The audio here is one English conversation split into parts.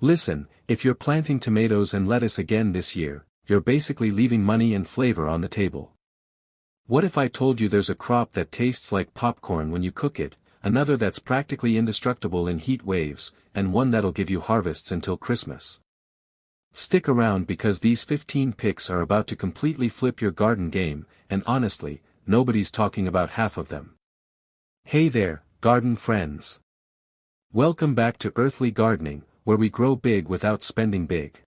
Listen, if you're planting tomatoes and lettuce again this year, you're basically leaving money and flavor on the table. What if I told you there's a crop that tastes like popcorn when you cook it, another that's practically indestructible in heat waves, and one that'll give you harvests until Christmas? Stick around because these 15 picks are about to completely flip your garden game, and honestly, nobody's talking about half of them. Hey there, garden friends. Welcome back to Earthly Gardening, where we grow big without spending big.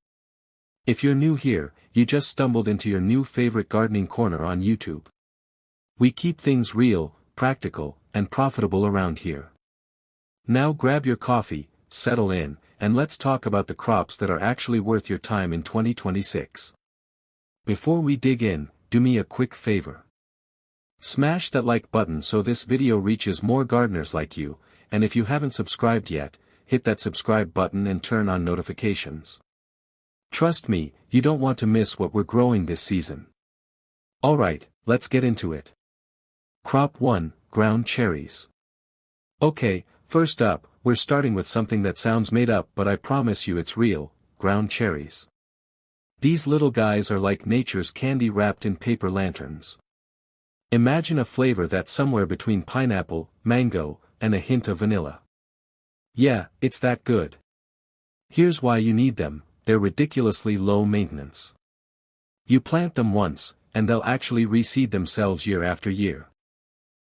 If you're new here, you just stumbled into your new favorite gardening corner on YouTube. We keep things real, practical, and profitable around here. Now grab your coffee, settle in, and let's talk about the crops that are actually worth your time in 2026. Before we dig in, do me a quick favor. Smash that like button so this video reaches more gardeners like you, and if you haven't subscribed yet, hit that subscribe button and turn on notifications. Trust me, you don't want to miss what we're growing this season. Alright, let's get into it. Crop 1, ground cherries. Okay, first up, we're starting with something that sounds made up but I promise you it's real, ground cherries. These little guys are like nature's candy wrapped in paper lanterns. Imagine a flavor that's somewhere between pineapple, mango, and a hint of vanilla. Yeah, it's that good. Here's why you need them, they're ridiculously low maintenance. You plant them once, and they'll actually reseed themselves year after year.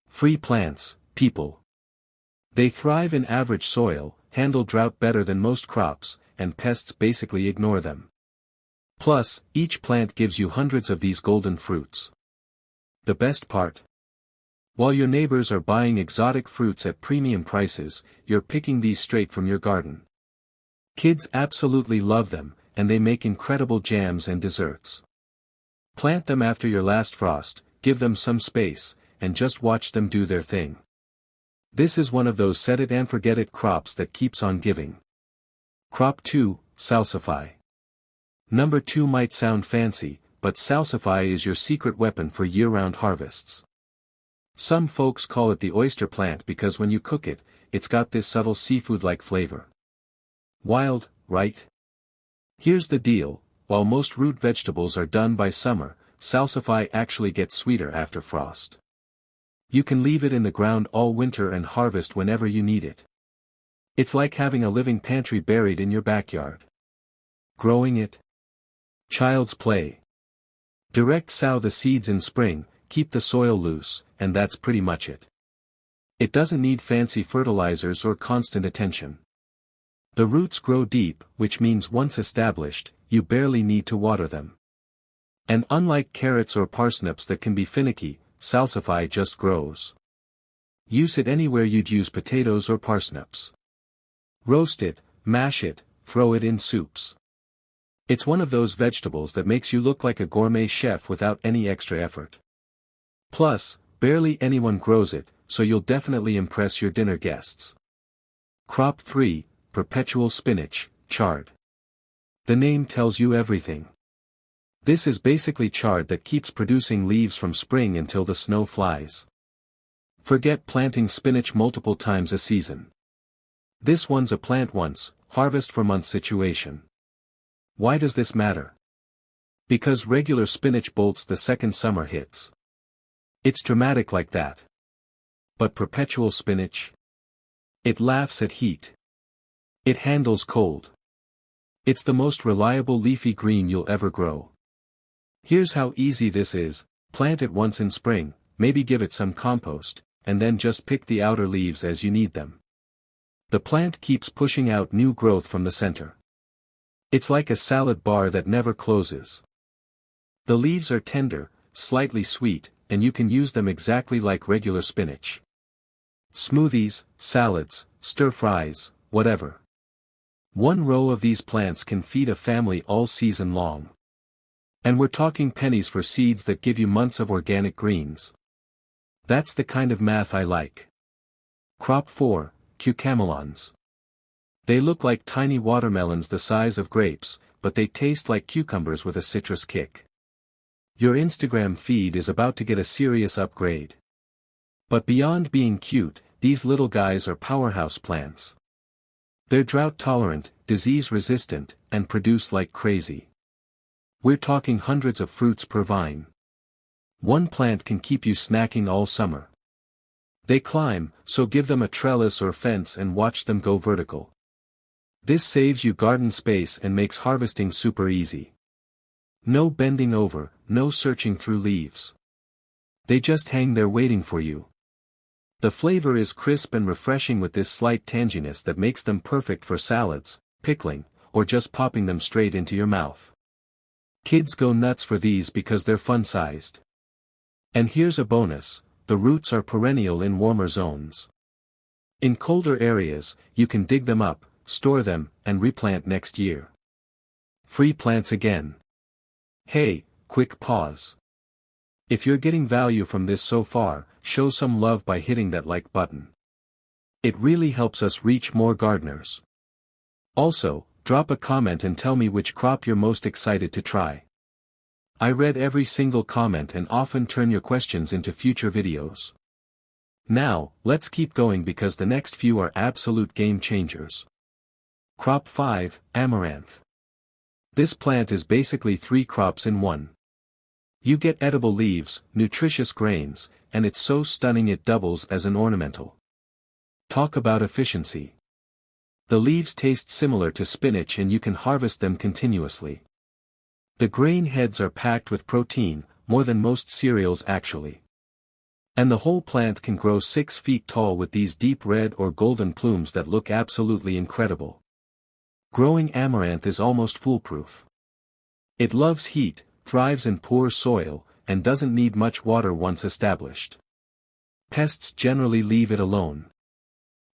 Free plants, people. They thrive in average soil, handle drought better than most crops, and pests basically ignore them. Plus, each plant gives you hundreds of these golden fruits. The best part? While your neighbors are buying exotic fruits at premium prices, you're picking these straight from your garden. Kids absolutely love them, and they make incredible jams and desserts. Plant them after your last frost, give them some space, and just watch them do their thing. This is one of those set it and forget it crops that keeps on giving. Crop 2, salsify. Number 2 might sound fancy, but salsify is your secret weapon for year-round harvests. Some folks call it the oyster plant because when you cook it, it's got this subtle seafood-like flavor. Wild, right? Here's the deal, while most root vegetables are done by summer, salsify actually gets sweeter after frost. You can leave it in the ground all winter and harvest whenever you need it. It's like having a living pantry buried in your backyard. Growing it? Child's play. Direct sow the seeds in spring, keep the soil loose, and that's pretty much it. It doesn't need fancy fertilizers or constant attention. The roots grow deep, which means once established, you barely need to water them. And unlike carrots or parsnips that can be finicky, salsify just grows. Use it anywhere you'd use potatoes or parsnips. Roast it, mash it, throw it in soups. It's one of those vegetables that makes you look like a gourmet chef without any extra effort. Plus, barely anyone grows it, so you'll definitely impress your dinner guests. Crop 3, perpetual spinach, chard. The name tells you everything. This is basically chard that keeps producing leaves from spring until the snow flies. Forget planting spinach multiple times a season. This one's a plant once, harvest for months situation. Why does this matter? Because regular spinach bolts the second summer hits. It's dramatic like that. But perpetual spinach? It laughs at heat. It handles cold. It's the most reliable leafy green you'll ever grow. Here's how easy this is, plant it once in spring, maybe give it some compost, and then just pick the outer leaves as you need them. The plant keeps pushing out new growth from the center. It's like a salad bar that never closes. The leaves are tender, slightly sweet, and you can use them exactly like regular spinach. Smoothies, salads, stir-fries, whatever. One row of these plants can feed a family all season long. And we're talking pennies for seeds that give you months of organic greens. That's the kind of math I like. Crop 4, cucamelons. They look like tiny watermelons the size of grapes, but they taste like cucumbers with a citrus kick. Your Instagram feed is about to get a serious upgrade. But beyond being cute, these little guys are powerhouse plants. They're drought-tolerant, disease-resistant, and produce like crazy. We're talking hundreds of fruits per vine. One plant can keep you snacking all summer. They climb, so give them a trellis or fence and watch them go vertical. This saves you garden space and makes harvesting super easy. No bending over, no searching through leaves. They just hang there waiting for you. The flavor is crisp and refreshing with this slight tanginess that makes them perfect for salads, pickling, or just popping them straight into your mouth. Kids go nuts for these because they're fun-sized. And here's a bonus, the roots are perennial in warmer zones. In colder areas, you can dig them up, store them, and replant next year. Free plants again. Hey, quick pause. If you're getting value from this so far, show some love by hitting that like button. It really helps us reach more gardeners. Also, drop a comment and tell me which crop you're most excited to try. I read every single comment and often turn your questions into future videos. Now, let's keep going because the next few are absolute game changers. Crop 5, Amaranth. This plant is basically 3 crops in one. You get edible leaves, nutritious grains, and it's so stunning it doubles as an ornamental. Talk about efficiency. The leaves taste similar to spinach and you can harvest them continuously. The grain heads are packed with protein, more than most cereals actually. And the whole plant can grow 6 feet tall with these deep red or golden plumes that look absolutely incredible. Growing amaranth is almost foolproof. It loves heat, thrives in poor soil, and doesn't need much water once established. Pests generally leave it alone.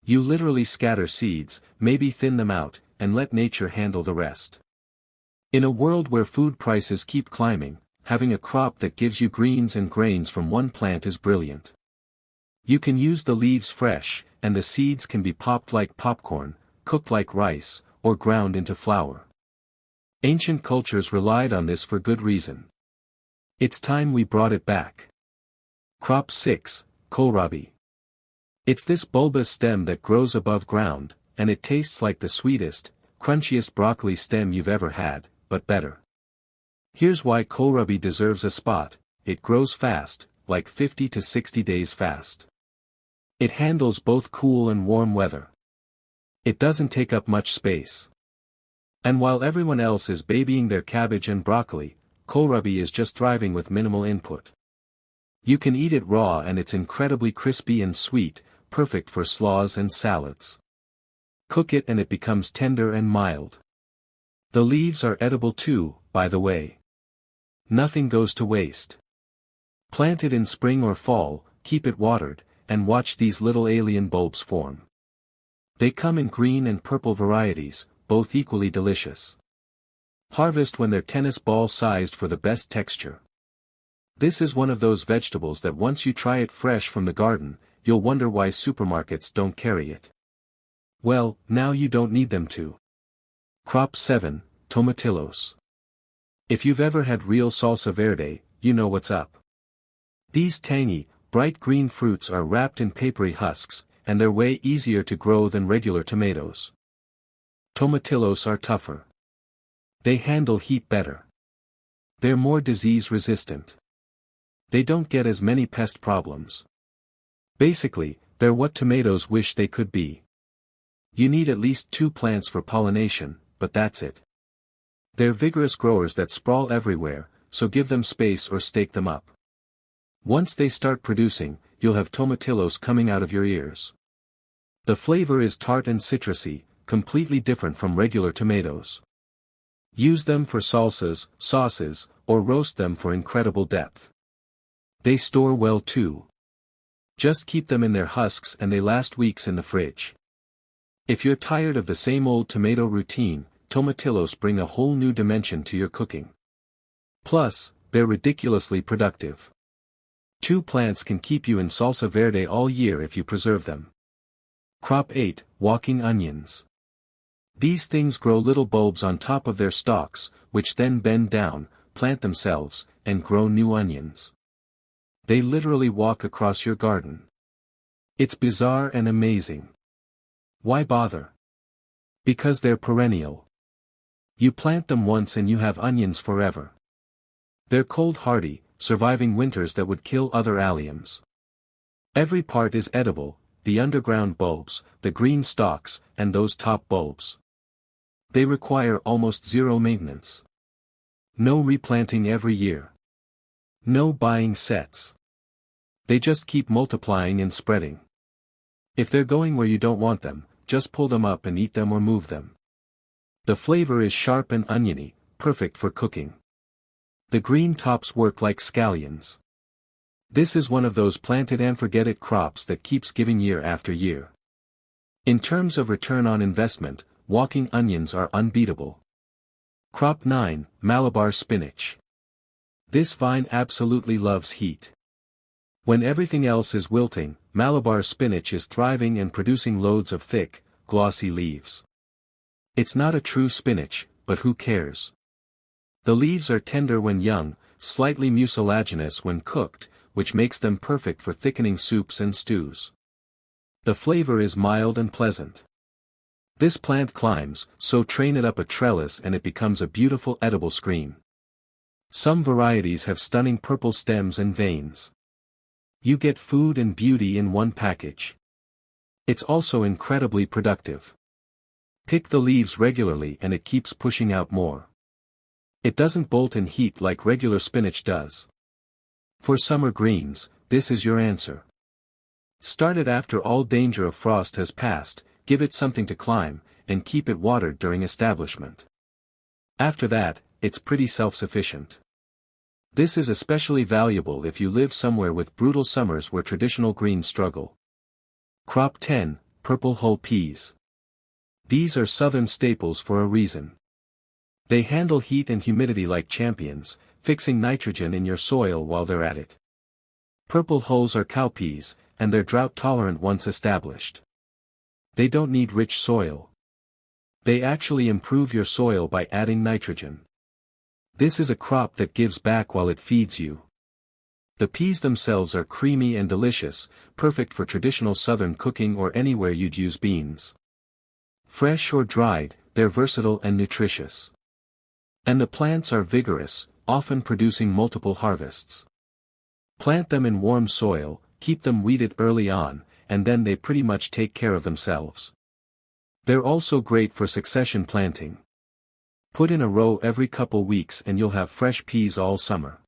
You literally scatter seeds, maybe thin them out, and let nature handle the rest. In a world where food prices keep climbing, having a crop that gives you greens and grains from one plant is brilliant. You can use the leaves fresh, and the seeds can be popped like popcorn, cooked like rice, or ground into flour. Ancient cultures relied on this for good reason. It's time we brought it back. Crop 6, kohlrabi. It's this bulbous stem that grows above ground, and it tastes like the sweetest, crunchiest broccoli stem you've ever had, but better. Here's why kohlrabi deserves a spot: it grows fast, like 50 to 60 days fast. It handles both cool and warm weather. It doesn't take up much space. And while everyone else is babying their cabbage and broccoli, kohlrabi is just thriving with minimal input. You can eat it raw and it's incredibly crispy and sweet, perfect for slaws and salads. Cook it and it becomes tender and mild. The leaves are edible too, by the way. Nothing goes to waste. Plant it in spring or fall, keep it watered, and watch these little alien bulbs form. They come in green and purple varieties, both equally delicious. Harvest when they're tennis ball sized for the best texture. This is one of those vegetables that once you try it fresh from the garden, you'll wonder why supermarkets don't carry it. Well, now you don't need them to. Crop 7, tomatillos. If you've ever had real salsa verde, you know what's up. These tangy, bright green fruits are wrapped in papery husks, and they're way easier to grow than regular tomatoes. Tomatillos are tougher. They handle heat better. They're more disease resistant. They don't get as many pest problems. Basically, they're what tomatoes wish they could be. You need at least 2 plants for pollination, but that's it. They're vigorous growers that sprawl everywhere, so give them space or stake them up. Once they start producing, you'll have tomatillos coming out of your ears. The flavor is tart and citrusy, completely different from regular tomatoes. Use them for salsas, sauces, or roast them for incredible depth. They store well too. Just keep them in their husks and they last weeks in the fridge. If you're tired of the same old tomato routine, tomatillos bring a whole new dimension to your cooking. Plus, they're ridiculously productive. 2 plants can keep you in salsa verde all year if you preserve them. Crop 8, walking onions. These things grow little bulbs on top of their stalks, which then bend down, plant themselves, and grow new onions. They literally walk across your garden. It's bizarre and amazing. Why bother? Because they're perennial. You plant them once and you have onions forever. They're cold hardy, surviving winters that would kill other alliums. Every part is edible, the underground bulbs, the green stalks, and those top bulbs. They require almost zero maintenance. No replanting every year. No buying sets. They just keep multiplying and spreading. If they're going where you don't want them, just pull them up and eat them or move them. The flavor is sharp and oniony, perfect for cooking. The green tops work like scallions. This is one of those planted and forget it crops that keeps giving year after year. In terms of return on investment, walking onions are unbeatable. Crop 9, Malabar spinach. This vine absolutely loves heat. When everything else is wilting, Malabar spinach is thriving and producing loads of thick, glossy leaves. It's not a true spinach, but who cares? The leaves are tender when young, slightly mucilaginous when cooked, which makes them perfect for thickening soups and stews. The flavor is mild and pleasant. This plant climbs, so train it up a trellis and it becomes a beautiful edible screen. Some varieties have stunning purple stems and veins. You get food and beauty in one package. It's also incredibly productive. Pick the leaves regularly and it keeps pushing out more. It doesn't bolt in heat like regular spinach does. For summer greens, this is your answer. Start it after all danger of frost has passed, give it something to climb, and keep it watered during establishment. After that, it's pretty self-sufficient. This is especially valuable if you live somewhere with brutal summers where traditional greens struggle. Crop 10, Purple Hull peas. These are southern staples for a reason. They handle heat and humidity like champions, fixing nitrogen in your soil while they're at it. Purple hulls are cowpeas, and they're drought-tolerant once established. They don't need rich soil. They actually improve your soil by adding nitrogen. This is a crop that gives back while it feeds you. The peas themselves are creamy and delicious, perfect for traditional southern cooking or anywhere you'd use beans. Fresh or dried, they're versatile and nutritious. And the plants are vigorous, often producing multiple harvests. Plant them in warm soil, keep them weeded early on, and then they pretty much take care of themselves. They're also great for succession planting. Put in a row every couple weeks and you'll have fresh peas all summer.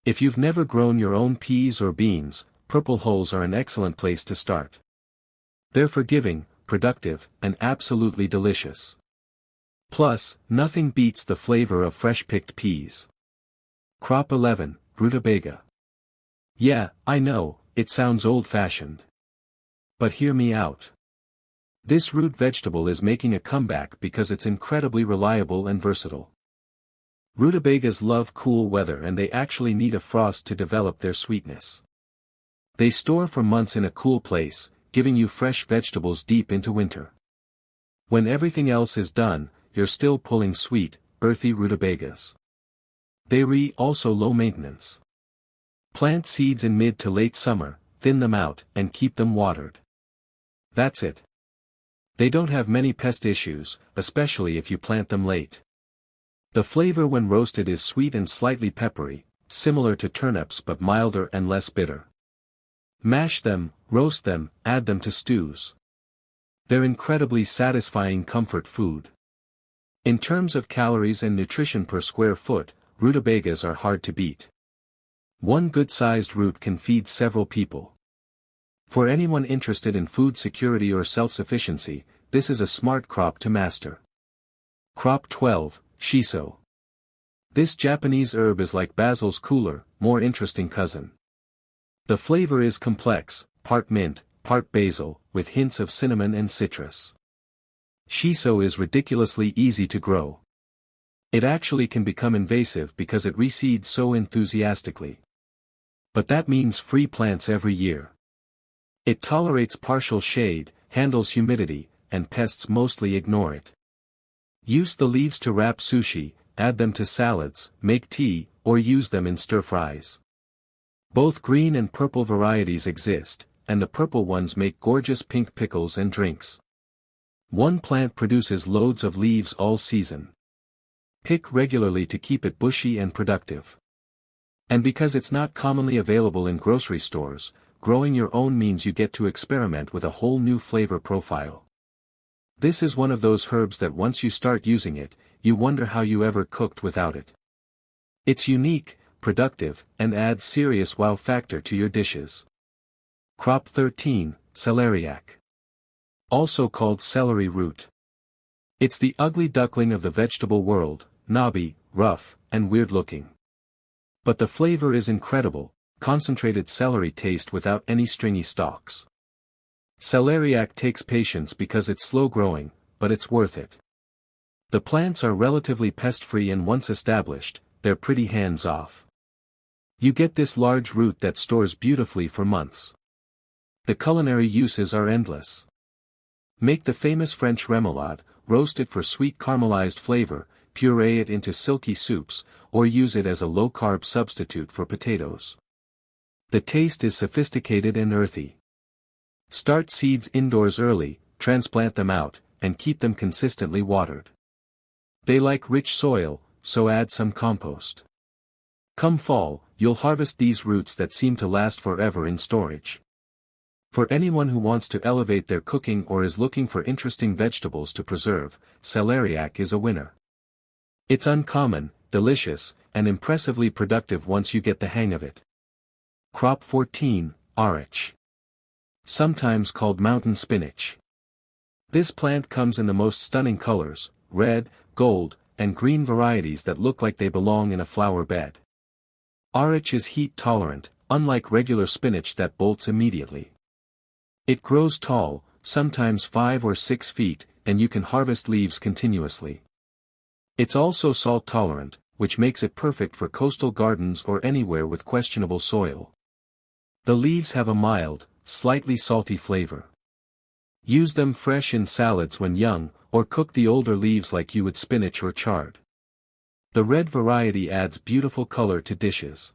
If you've never grown your own peas or beans, purple hulls are an excellent place to start. They're forgiving, productive, and absolutely delicious. Plus, nothing beats the flavor of fresh-picked peas. Crop 11, Rutabaga. Yeah, I know, it sounds old-fashioned. But hear me out. This root vegetable is making a comeback because it's incredibly reliable and versatile. Rutabagas love cool weather and they actually need a frost to develop their sweetness. They store for months in a cool place, giving you fresh vegetables deep into winter. When everything else is done, you're still pulling sweet, earthy rutabagas. They're also low maintenance. Plant seeds in mid to late summer, thin them out, and keep them watered. That's it. They don't have many pest issues, especially if you plant them late. The flavor when roasted is sweet and slightly peppery, similar to turnips but milder and less bitter. Mash them, roast them, add them to stews. They're incredibly satisfying comfort food. In terms of calories and nutrition per square foot, rutabagas are hard to beat. One good-sized root can feed several people. For anyone interested in food security or self-sufficiency, this is a smart crop to master. Crop 12, Shiso. This Japanese herb is like basil's cooler, more interesting cousin. The flavor is complex, part mint, part basil, with hints of cinnamon and citrus. Shiso is ridiculously easy to grow. It actually can become invasive because it reseeds so enthusiastically. But that means free plants every year. It tolerates partial shade, handles humidity, and pests mostly ignore it. Use the leaves to wrap sushi, add them to salads, make tea, or use them in stir-fries. Both green and purple varieties exist, and the purple ones make gorgeous pink pickles and drinks. One plant produces loads of leaves all season. Pick regularly to keep it bushy and productive. And because it's not commonly available in grocery stores, growing your own means you get to experiment with a whole new flavor profile. This is one of those herbs that once you start using it, you wonder how you ever cooked without it. It's unique, productive, and adds serious wow factor to your dishes. Crop 13, celeriac. Also called celery root. It's the ugly duckling of the vegetable world, knobby, rough, and weird looking. But the flavor is incredible, concentrated celery taste without any stringy stalks. Celeriac takes patience because it's slow growing, but it's worth it. The plants are relatively pest-free and once established, they're pretty hands-off. You get this large root that stores beautifully for months. The culinary uses are endless. Make the famous French remoulade, roast it for sweet caramelized flavor, puree it into silky soups, or use it as a low-carb substitute for potatoes. The taste is sophisticated and earthy. Start seeds indoors early, transplant them out, and keep them consistently watered. They like rich soil, so add some compost. Come fall, you'll harvest these roots that seem to last forever in storage. For anyone who wants to elevate their cooking or is looking for interesting vegetables to preserve, celeriac is a winner. It's uncommon, delicious, and impressively productive once you get the hang of it. Crop 14, arach. Sometimes called mountain spinach. This plant comes in the most stunning colors, red, gold, and green varieties that look like they belong in a flower bed. Arach is heat tolerant, unlike regular spinach that bolts immediately. It grows tall, sometimes 5 or 6 feet, and you can harvest leaves continuously. It's also salt tolerant, which makes it perfect for coastal gardens or anywhere with questionable soil. The leaves have a mild, slightly salty flavor. Use them fresh in salads when young, or cook the older leaves like you would spinach or chard. The red variety adds beautiful color to dishes.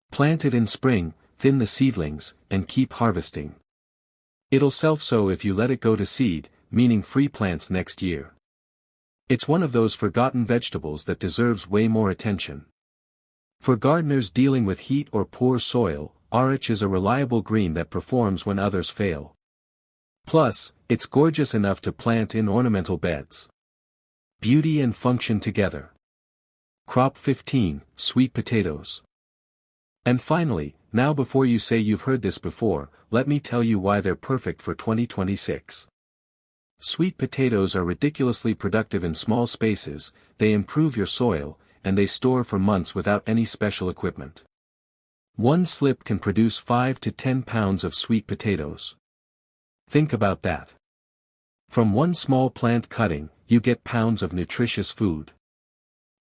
Plant it in spring, thin the seedlings, and keep harvesting. It'll self-sow if you let it go to seed, meaning free plants next year. It's one of those forgotten vegetables that deserves way more attention. For gardeners dealing with heat or poor soil, arach is a reliable green that performs when others fail. Plus, it's gorgeous enough to plant in ornamental beds. Beauty and function together. Crop 15, sweet potatoes. And finally, now before you say you've heard this before, let me tell you why they're perfect for 2026. Sweet potatoes are ridiculously productive in small spaces, they improve your soil, and they store for months without any special equipment. One slip can produce 5 to 10 pounds of sweet potatoes. Think about that. From one small plant cutting, you get pounds of nutritious food.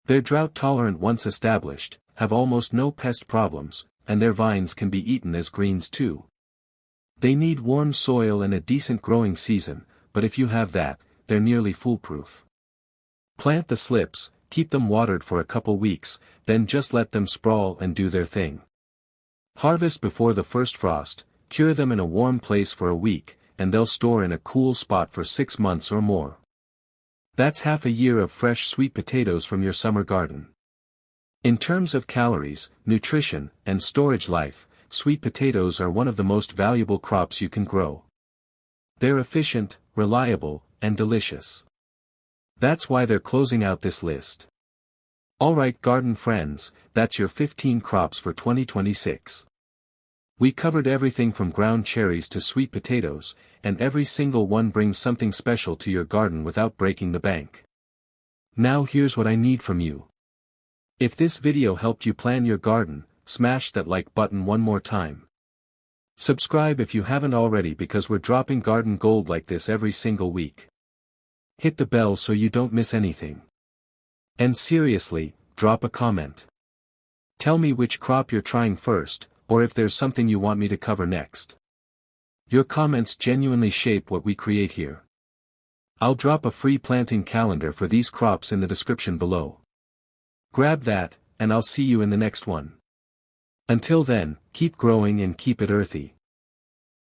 They're drought tolerant once established, have almost no pest problems, and their vines can be eaten as greens too. They need warm soil and a decent growing season, but if you have that, they're nearly foolproof. Plant the slips, keep them watered for a couple weeks, then just let them sprawl and do their thing. Harvest before the first frost, cure them in a warm place for a week, and they'll store in a cool spot for 6 months or more. That's half a year of fresh sweet potatoes from your summer garden. In terms of calories, nutrition, and storage life, sweet potatoes are one of the most valuable crops you can grow. They're efficient, reliable, and delicious. That's why they're closing out this list. Alright garden friends, that's your 15 crops for 2026. We covered everything from ground cherries to sweet potatoes, and every single one brings something special to your garden without breaking the bank. Now here's what I need from you. If this video helped you plan your garden, smash that like button one more time. Subscribe if you haven't already because we're dropping garden gold like this every single week. Hit the bell so you don't miss anything. And seriously, drop a comment. Tell me which crop you're trying first, or if there's something you want me to cover next. Your comments genuinely shape what we create here. I'll drop a free planting calendar for these crops in the description below. Grab that, and I'll see you in the next one. Until then, keep growing and keep it earthy.